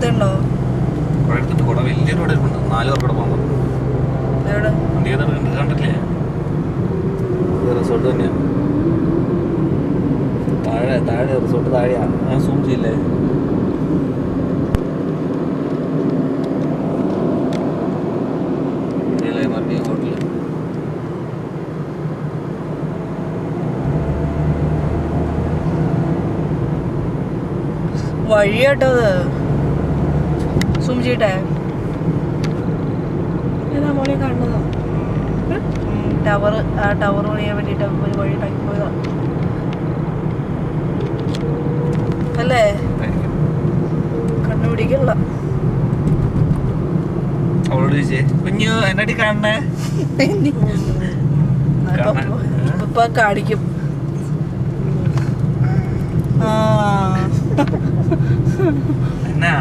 എടുത്തുണ്ടോ? എടുത്തിട്ട് കൂടെ വലിയ റോഡ് ഉണ്ട്, 4 പേർക്കൂടെ പോകുമ്പോൾ കണ്ടില്ലേ? റിസോർട്ട് തന്നെയാ, താഴെ റിസോർട്ട് താഴെയാ. ഞാൻ സൂം ചെയ്യില്ലേ? ഹോട്ടല് വഴി കേട്ടോ അത്. സൂം ചെയ്യട്ടെ? ഏതാ മോളെ കാണുന്നതോ? ടവർ. ആ ടവർ പണിയാൻ വേണ്ടിട്ട് ഒരു വഴി ഉണ്ടാക്കി പോയതാ അല്ലേ? കണ്ടുപിടിക്കല്ല. അവളോട് ചോദിച്ചേ, കുഞ്ഞു എന്നാടി കാണണേ? ഇപ്പൊ കാണിക്കും. എന്നാ